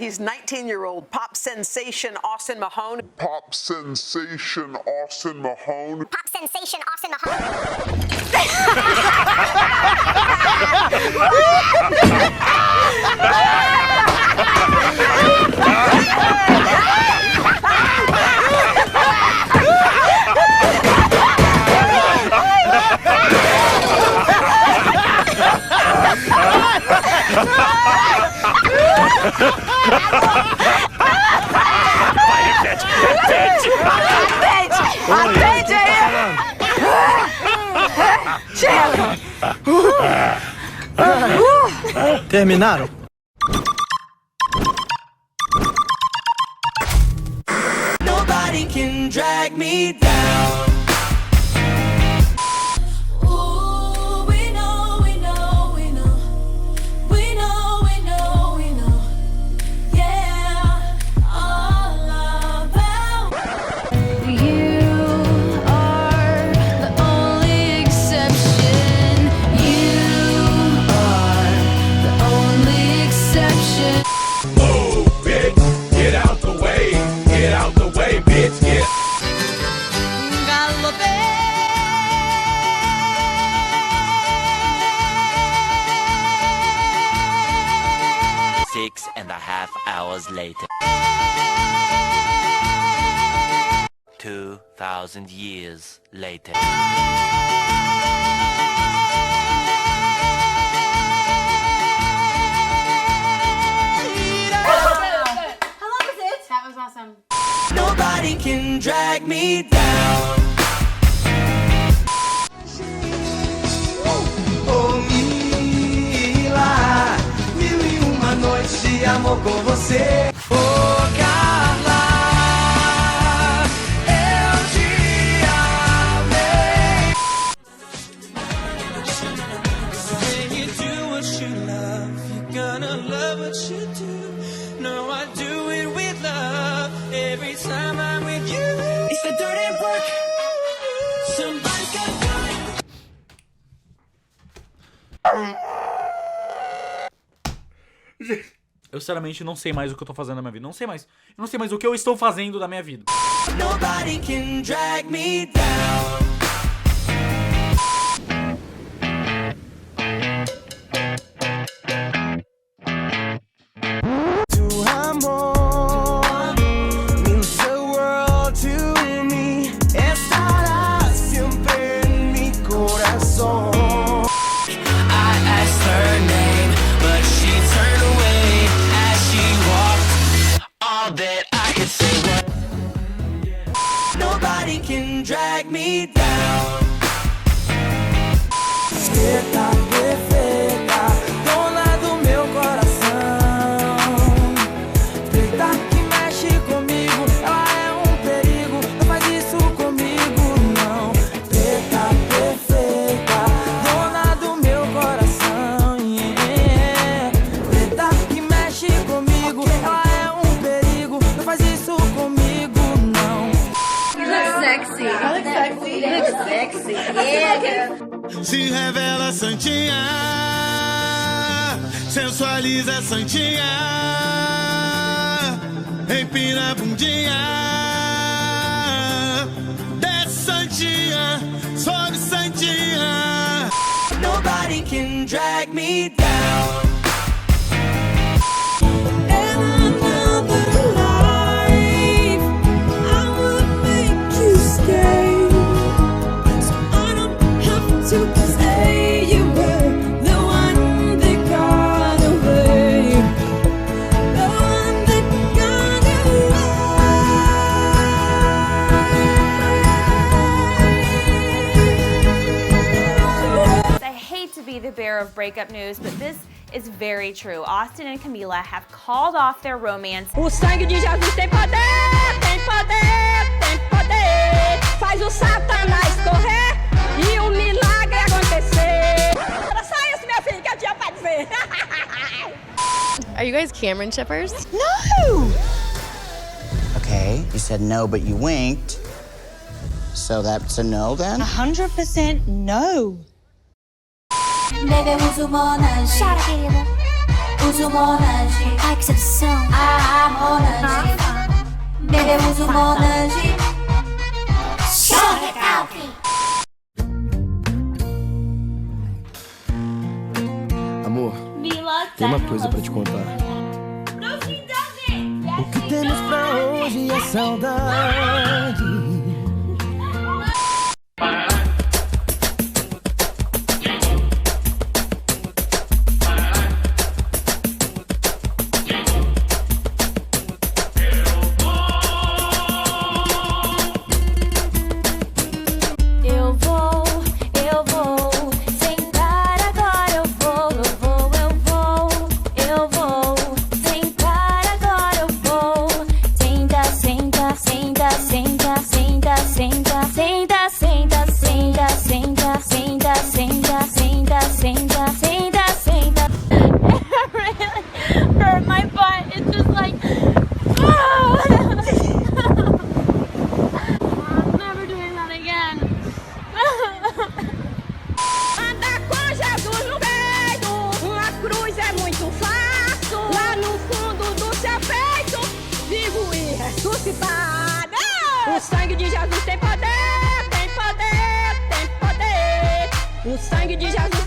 He's 19-year-old pop sensation Austin Mahone. Pop sensation Austin Mahone. Pop sensation Austin Mahone. Terminaram? Nobody can drag me down. Ooh, we know, we know, we know. We know, we know, we know. Yeah, all about you are the only exception. You are the only exception. Whoa, bitch, get out the way. Get out the way, bitch, get. 6.5 hours later. 2,000 years later. How long was it? That was awesome. Nobody can drag me down. Oh, Mila, 1001 noites de amor com você. Oh, Carla, eu te amei. When you do what you love, you're gonna love what you do. No, I do it with love every time I'm with you. It's the dirty work. Somebody's got to do it. Eu sinceramente não sei mais o que eu tô fazendo na minha vida. Não sei mais. Eu não sei mais o que eu estou fazendo da minha vida. Nobody can drag me down. Tu amor means the world to me. Estará siempre en mi corazón. I asked her name, but she turned away as she walked. All that I could say was, nobody can drag me down. Perfeita, perfeita, dona do meu coração. Preta que mexe comigo, ela é um perigo. Não faz isso comigo, não. Preta, perfeita, dona do meu coração. Yeah. Preta que mexe comigo, ela é um perigo. Não faz isso comigo, não. You look sexy. I look sexy. You look sexy. Yeah, girl. Se revela santinha, sensualiza santinha, empina a bundinha, desce santinha, sobe santinha. Nobody can drag me down. In another life, I would make you stay, so I don't have to say you were the one that got away, the one that got away. I hate to be the bearer of breakup news, but this is very true. Austin and Camila have called off their romance. O sangue de Jesus tem poder, tem poder, tem poder. Faz o Satanás correr e o milagre acontecer. Era só isso, minha filha, que eu tinha pra dizer. Are you guys Cameron shippers? No! Okay, you said no, but you winked. So that's a no then? 100% no. Baby, uso monange. Chora, querida. Uso monange. Ai, que sedução. Ah, Monange. Bebemos o Monange. Show recalque. Amor, tem uma coisa pra te contar. O que temos pra hoje é saudade. Eu vou sentar agora, eu vou sentar agora, eu vou. Senta, senta, senta, senta, senta, senta, senta, senta, senta, senta, senta, senta, senta, senta, senta, senta. It really hurt my butt. It's just like, I'm never doing that again. Andar com Jesus no peito, uma cruz é muito fácil. Lá no fundo do seu peito, vivo e ressuscitado. O sangue de Jesus tem poder, tem poder, tem poder. O sangue de Jesus